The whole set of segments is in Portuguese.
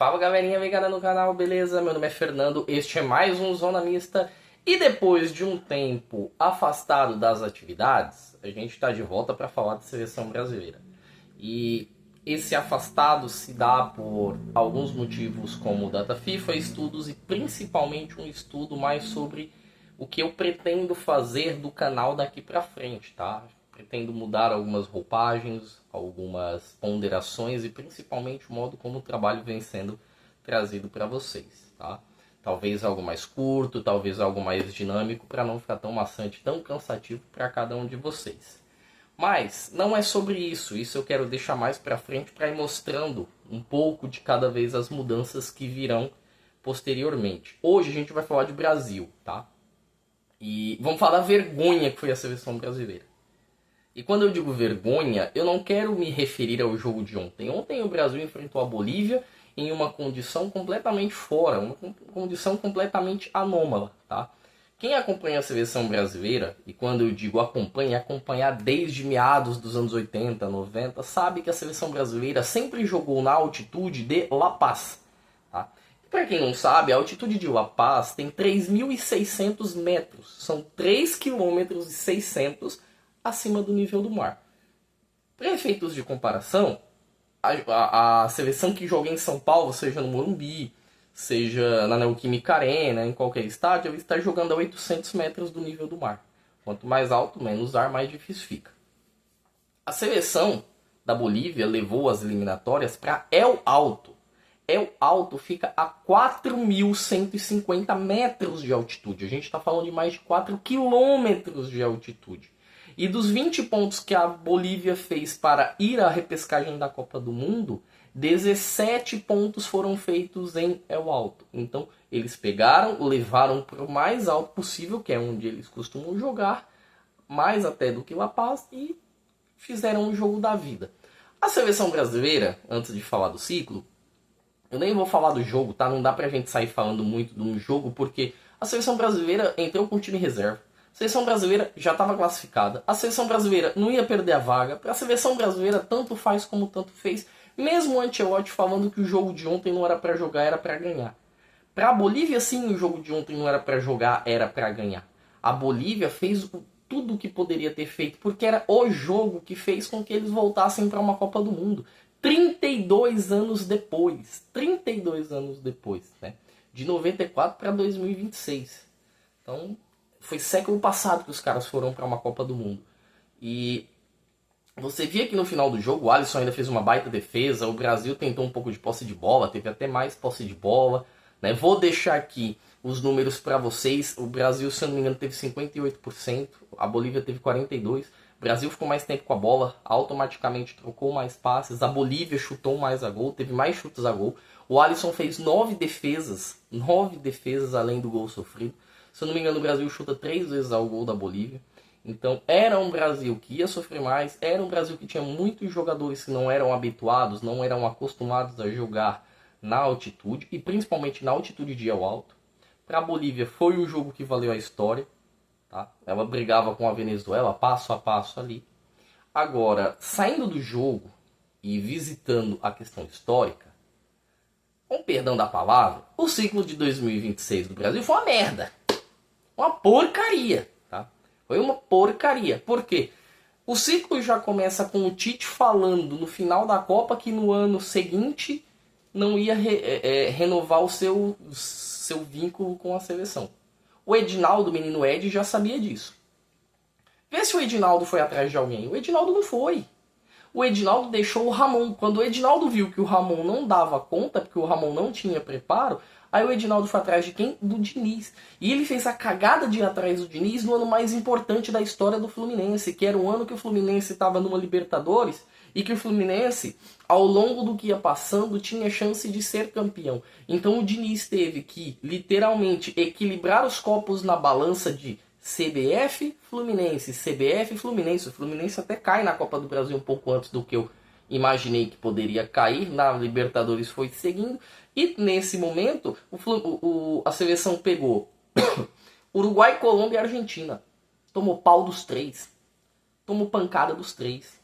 Fala galerinha ligada no canal, beleza? Meu nome é Fernando, este é mais um Zona Mista. E depois de um tempo afastado das atividades, a gente está de volta para falar de seleção brasileira. E esse afastado se dá por alguns motivos como data FIFA, estudos e principalmente um estudo mais sobre o que eu pretendo fazer do canal daqui para frente, tá? Pretendo mudar algumas roupagens, algumas ponderações e principalmente o modo como o trabalho vem sendo trazido para vocês, tá? Talvez algo mais curto, talvez algo mais dinâmico para não ficar tão maçante, tão cansativo para cada um de vocês. Mas não é sobre isso, isso eu quero deixar mais para frente para ir mostrando um pouco de cada vez as mudanças que virão posteriormente. Hoje a gente vai falar de Brasil, tá? E vamos falar da vergonha que foi a seleção brasileira. E quando eu digo vergonha, eu não quero me referir ao jogo de ontem. Ontem o Brasil enfrentou a Bolívia em uma condição completamente fora, uma condição completamente anômala, tá? Quem acompanha a seleção brasileira, e quando eu digo acompanha, acompanhar desde meados dos anos 80, 90, sabe que a seleção brasileira sempre jogou na altitude de La Paz, tá? Para quem não sabe, a altitude de La Paz tem 3.600 metros, são 3,6 km acima do nível do mar. Para efeitos de comparação, a seleção que joga em São Paulo, seja no Morumbi, seja na Neoquímica Arena, em qualquer estádio, ela está jogando a 800 metros do nível do mar. Quanto mais alto, menos ar, mais difícil fica. A seleção da Bolívia levou as eliminatórias para El Alto. El Alto fica a 4.150 metros de altitude. A gente está falando de mais de 4 quilômetros de altitude. E dos 20 pontos que a Bolívia fez para ir à repescagem da Copa do Mundo, 17 pontos foram feitos em El Alto. Então, eles pegaram, levaram para o mais alto possível, que é onde eles costumam jogar, mais até do que La Paz, e fizeram o jogo da vida. A seleção brasileira, antes de falar do ciclo, eu nem vou falar do jogo, tá? Não dá pra gente sair falando muito do jogo, porque a seleção brasileira entrou com o time reserva. A seleção brasileira já estava classificada. A seleção brasileira não ia perder a vaga. A seleção brasileira tanto faz como tanto fez. Mesmo o Ancelotti falando que o jogo de ontem não era para jogar, era para ganhar. Para a Bolívia, sim, o jogo de ontem não era para jogar, era para ganhar. A Bolívia fez tudo o que poderia ter feito, porque era o jogo que fez com que eles voltassem para uma Copa do Mundo. 32 anos depois. 32 anos depois, né? De 94 para 2026. Então, foi século passado que os caras foram para uma Copa do Mundo. E você via que no final do jogo o Alisson ainda fez uma baita defesa. O Brasil tentou um pouco de posse de bola, teve até mais posse de bola, né? Vou deixar aqui os números para vocês. O Brasil, se eu não me engano, teve 58%. A Bolívia teve 42%. O Brasil ficou mais tempo com a bola, automaticamente trocou mais passes. A Bolívia chutou mais a gol, teve mais chutes a gol. O Alisson fez 9 defesas além do gol sofrido. Se eu não me engano, o Brasil chuta 3 vezes ao gol da Bolívia. Então, era um Brasil que ia sofrer mais. Era um Brasil que tinha muitos jogadores que não eram habituados, não eram acostumados a jogar na altitude. E principalmente na altitude de El Alto. Para a Bolívia, foi o jogo que valeu a história. Tá? Ela brigava com a Venezuela passo a passo ali. Agora, saindo do jogo e visitando a questão histórica, com perdão da palavra, o ciclo de 2026 do Brasil foi uma merda. Uma porcaria, tá? Foi uma porcaria. Por quê? O ciclo já começa com o Tite falando no final da Copa que no ano seguinte não ia renovar o seu vínculo com a seleção. O Edinaldo, o menino Ed, já sabia disso. Vê se o Edinaldo foi atrás de alguém. O Edinaldo não foi. O Edinaldo deixou o Ramon. Quando o Edinaldo viu que o Ramon não dava conta, porque o Ramon não tinha preparo, aí o Edinaldo foi atrás de quem? Do Diniz. E ele fez a cagada de ir atrás do Diniz no ano mais importante da história do Fluminense, que era o ano que o Fluminense estava numa Libertadores e que o Fluminense, ao longo do que ia passando, tinha chance de ser campeão. Então o Diniz teve que, literalmente, equilibrar os copos na balança de CBF, Fluminense, CBF, Fluminense. O Fluminense até cai na Copa do Brasil um pouco antes do que eu imaginei que poderia cair. Na Libertadores foi seguindo. E nesse momento, a seleção pegou Uruguai, Colômbia e Argentina. Tomou pau dos 3. Tomou pancada dos 3.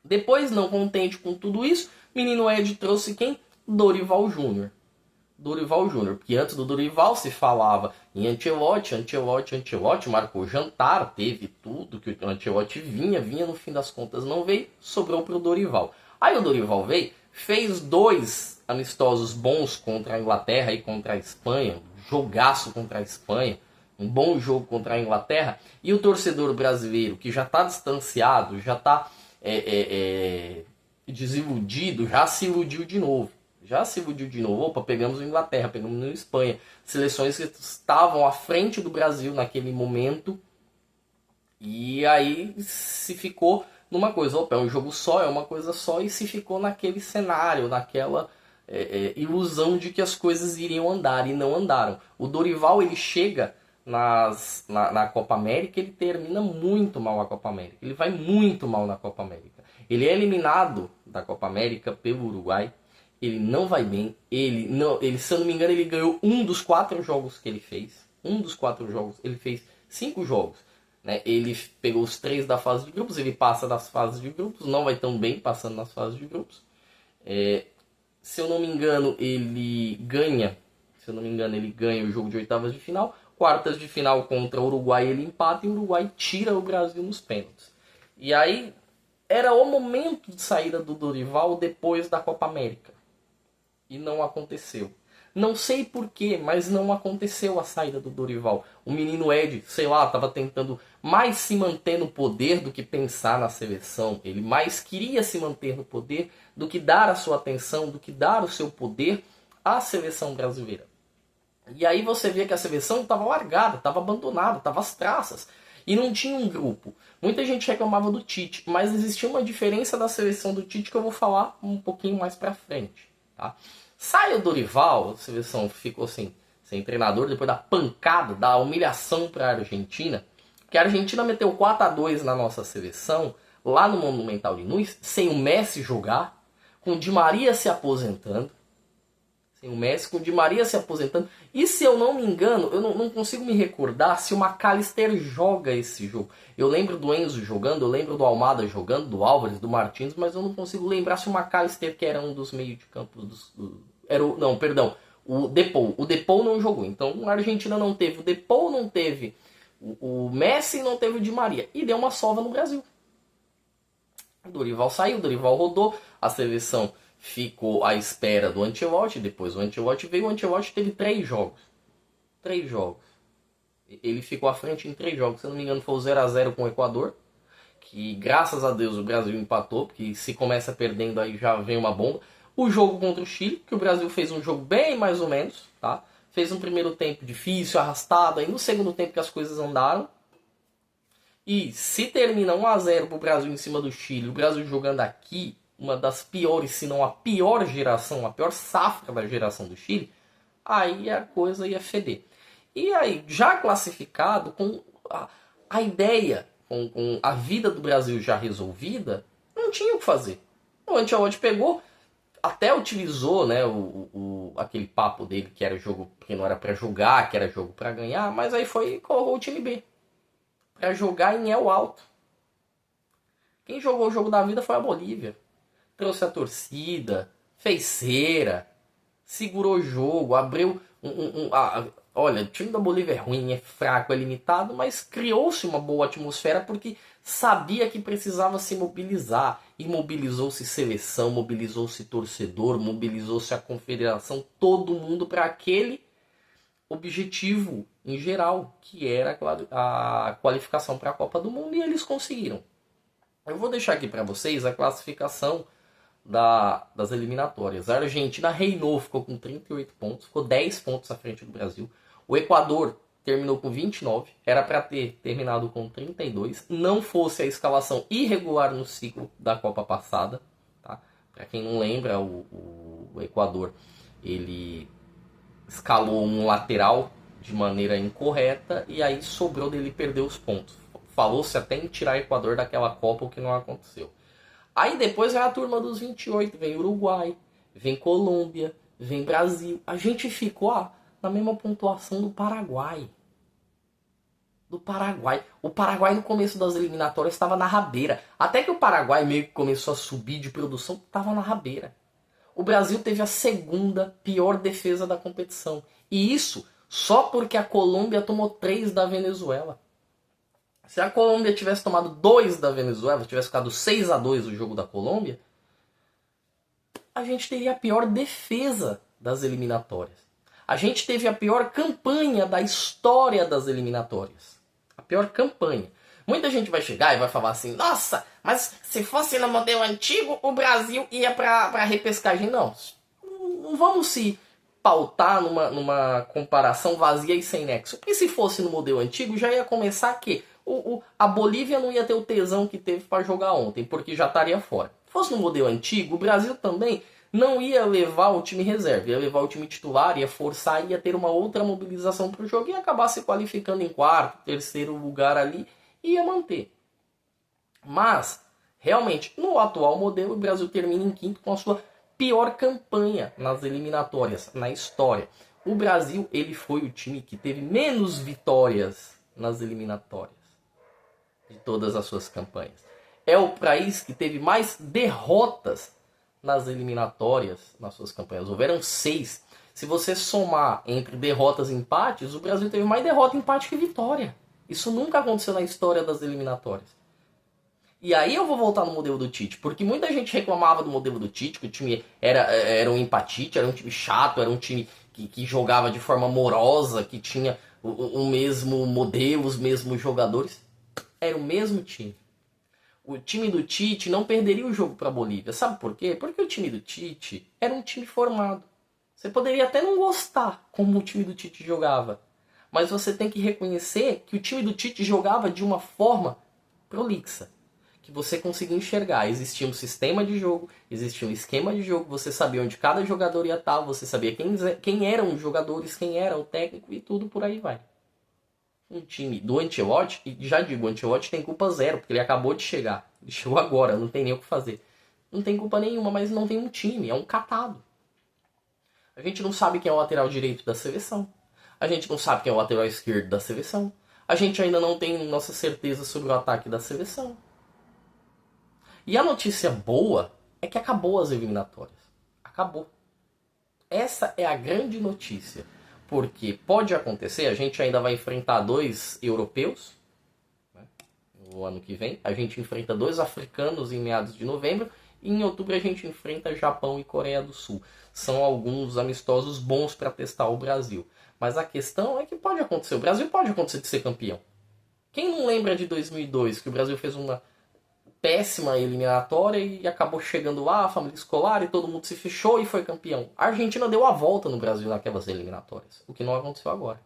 Depois, não contente com tudo isso, menino Ed trouxe quem? Dorival Júnior. Dorival Júnior, porque antes do Dorival se falava em Ancelotti, marcou jantar, teve tudo, que o Ancelotti vinha no fim das contas não veio, sobrou para o Dorival. Aí o Dorival veio, fez 2 amistosos bons contra a Inglaterra e contra a Espanha, jogaço contra a Espanha, um bom jogo contra a Inglaterra, e o torcedor brasileiro, que já está distanciado, já está desiludido, já se iludiu de novo. Opa, pegamos a Inglaterra, pegamos a Espanha. Seleções que estavam à frente do Brasil naquele momento. E aí se ficou numa coisa. Opa, é um jogo só, é uma coisa só. E se ficou naquele cenário, naquela ilusão de que as coisas iriam andar. E não andaram. O Dorival, ele chega na Copa América, ele termina muito mal a Copa América. Ele vai muito mal na Copa América. Ele é eliminado da Copa América pelo Uruguai. Ele não vai bem. Ele, se eu não me engano, ele ganhou um dos 4 jogos que ele fez. Ele fez 5 jogos. Né? Ele pegou os 3 da fase de grupos. Ele passa das fases de grupos. Não vai tão bem passando nas fases de grupos. Se eu não me engano, ele ganha. O jogo de oitavas de final. Quartas de final contra o Uruguai, ele empata. E o Uruguai tira o Brasil nos pênaltis. E aí, era o momento de saída do Dorival depois da Copa América. E não aconteceu. Não sei porquê, mas não aconteceu a saída do Dorival. O menino Ed, sei lá, estava tentando mais se manter no poder do que pensar na seleção. Ele mais queria se manter no poder do que dar a sua atenção, do que dar o seu poder à seleção brasileira. E aí você vê que a seleção estava largada, estava abandonada, estava às traças. E não tinha um grupo. Muita gente reclamava do Tite, mas existia uma diferença da seleção do Tite que eu vou falar um pouquinho mais pra frente. Tá? Sai o Dorival, a seleção ficou sem treinador depois da pancada, da humilhação para a Argentina, que a Argentina meteu 4-2 na nossa seleção, lá no Monumental de Nunes, sem o Messi jogar, com o Di Maria se aposentando, e se eu não me engano, eu não consigo me recordar se o McAllister joga esse jogo. Eu lembro do Enzo jogando, eu lembro do Almada jogando, do Álvares, do Martins, mas eu não consigo lembrar se o McAllister, que era um dos meio de campo o Depou. O Depou não jogou. Então a Argentina não teve o Depou, não teve o Messi e não teve o Di Maria. E deu uma sova no Brasil. O Dorival saiu, o Dorival rodou, a seleção ficou à espera do Ancelotti, depois o Ancelotti veio, o Ancelotti teve 3 jogos. 3 jogos. Ele ficou à frente em 3 jogos. Se eu não me engano, foi o 0-0 com o Equador, que graças a Deus o Brasil empatou, porque se começa perdendo aí já vem uma bomba. O jogo contra o Chile, que o Brasil fez um jogo bem mais ou menos, tá? Fez um primeiro tempo difícil, arrastado, aí no segundo tempo que as coisas andaram. E se termina 1-0 pro Brasil em cima do Chile, o Brasil jogando aqui, uma das piores, se não a pior geração, a pior safra da geração do Chile, aí a coisa ia feder. E aí, já classificado, com a ideia, com a vida do Brasil já resolvida, não tinha o que fazer. O Ancelotti pegou, até utilizou, né, aquele papo dele que era jogo que não era para jogar, que era jogo para ganhar, mas aí foi e colocou o time B para jogar em El Alto. Quem jogou o jogo da vida foi a Bolívia. Trouxe a torcida, fez cera, segurou o jogo, abriu olha, o time da Bolívia é ruim, é fraco, é limitado, mas criou-se uma boa atmosfera porque sabia que precisava se mobilizar. E mobilizou-se seleção, mobilizou-se torcedor, mobilizou-se a confederação, todo mundo para aquele objetivo em geral, que era a qualificação para a Copa do Mundo, e eles conseguiram. Eu vou deixar aqui para vocês a classificação das eliminatórias. A Argentina reinou, ficou com 38 pontos, ficou 10 pontos à frente do Brasil. O Equador terminou com 29, era para ter terminado com 32, não fosse a escalação irregular no ciclo da Copa passada. Tá? Para quem não lembra, o Equador ele escalou um lateral de maneira incorreta e aí sobrou dele perder os pontos. Falou-se até em tirar o Equador daquela Copa, o que não aconteceu. Aí depois vem a turma dos 28, vem Uruguai, vem Colômbia, vem Brasil. A gente ficou na mesma pontuação do Paraguai. O Paraguai no começo das eliminatórias estava na rabeira. Até que o Paraguai meio que começou a subir de produção, estava na rabeira. O Brasil teve a segunda pior defesa da competição. E isso só porque a Colômbia tomou 3 da Venezuela. Se a Colômbia tivesse tomado 2 da Venezuela, tivesse ficado 6-2 o jogo da Colômbia, a gente teria a pior defesa das eliminatórias. A gente teve a pior campanha da história das eliminatórias. A pior campanha. Muita gente vai chegar e vai falar assim, nossa, mas se fosse no modelo antigo, o Brasil ia pra repescagem. Não vamos se pautar numa comparação vazia e sem nexo. E se fosse no modelo antigo, já ia começar que a Bolívia não ia ter o tesão que teve para jogar ontem, porque já estaria fora. Se fosse no modelo antigo, o Brasil também não ia levar o time reserva, ia levar o time titular, ia forçar, ia ter uma outra mobilização para o jogo e ia acabar se qualificando em quarto, terceiro lugar ali e ia manter. Mas, realmente, no atual modelo, o Brasil termina em quinto com a sua pior campanha nas eliminatórias, na história. O Brasil, ele foi o time que teve menos vitórias nas eliminatórias de todas as suas campanhas. É o país que teve mais derrotas nas eliminatórias, nas suas campanhas. Houveram 6. Se você somar entre derrotas e empates, o Brasil teve mais derrota, empate que vitória. Isso nunca aconteceu na história das eliminatórias. E aí eu vou voltar no modelo do Tite, porque muita gente reclamava do modelo do Tite, que o time era um empatite, era um time chato, era um time que jogava de forma morosa, que tinha o mesmo modelo, os mesmos jogadores. Era o mesmo time. O time do Tite não perderia o jogo para a Bolívia. Sabe por quê? Porque o time do Tite era um time formado. Você poderia até não gostar como o time do Tite jogava. Mas você tem que reconhecer que o time do Tite jogava de uma forma prolixa. Que você conseguia enxergar. Existia um sistema de jogo, existia um esquema de jogo, você sabia onde cada jogador ia estar, você sabia quem eram os jogadores, quem era o técnico e tudo por aí vai. Um time do Ancelotti, e já digo, o Ancelotti tem culpa zero, porque ele acabou de chegar. Ele chegou agora, não tem nem o que fazer. Não tem culpa nenhuma, mas não tem um time, é um catado. A gente não sabe quem é o lateral direito da seleção. A gente não sabe quem é o lateral esquerdo da seleção. A gente ainda não tem nossa certeza sobre o ataque da seleção. E a notícia boa é que acabou as eliminatórias. Acabou. Essa é a grande notícia. Porque pode acontecer, a gente ainda vai enfrentar 2 europeus, né, no ano que vem. A gente enfrenta 2 africanos em meados de novembro. E em outubro a gente enfrenta Japão e Coreia do Sul. São alguns amistosos bons para testar o Brasil. Mas a questão é que pode acontecer. O Brasil pode acontecer de ser campeão. Quem não lembra de 2002, que o Brasil fez uma péssima eliminatória e acabou chegando lá, a família escolar, e todo mundo se fechou e foi campeão. A Argentina deu a volta no Brasil naquelas eliminatórias, o que não aconteceu agora.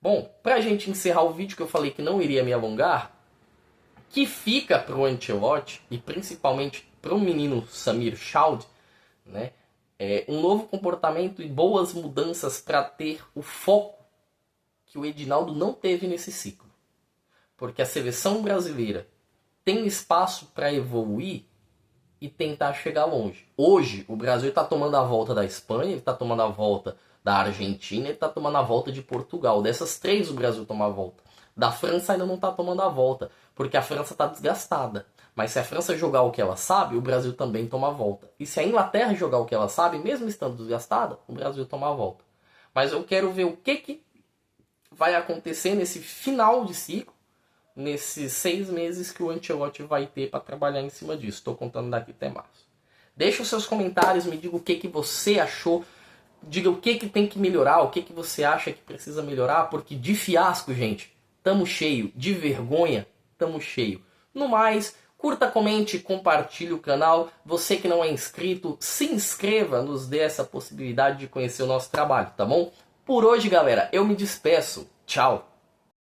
Bom, pra gente encerrar o vídeo, que eu falei que não iria me alongar, que fica pro Ancelotti, e principalmente pro menino Samir Chowdhury, né, um novo comportamento e boas mudanças para ter o foco que o Edinaldo não teve nesse ciclo. Porque a seleção brasileira tem espaço para evoluir e tentar chegar longe. Hoje, o Brasil está tomando a volta da Espanha, ele está tomando a volta da Argentina, ele está tomando a volta de Portugal. Dessas 3, o Brasil toma a volta. Da França ainda não está tomando a volta, porque a França está desgastada. Mas se a França jogar o que ela sabe, o Brasil também toma a volta. E se a Inglaterra jogar o que ela sabe, mesmo estando desgastada, o Brasil toma a volta. Mas eu quero ver o que vai acontecer nesse final de ciclo, nesses 6 meses que o Ancelotti vai ter para trabalhar em cima disso. Estou contando daqui até março. Deixa os seus comentários, me diga o que você achou. Diga o que tem que melhorar, o que você acha que precisa melhorar, porque de fiasco, gente, tamo cheio. De vergonha, tamo cheio. No mais, curta, comente, compartilhe o canal. Você que não é inscrito, se inscreva, nos dê essa possibilidade de conhecer o nosso trabalho, tá bom? Por hoje, galera, eu me despeço. Tchau!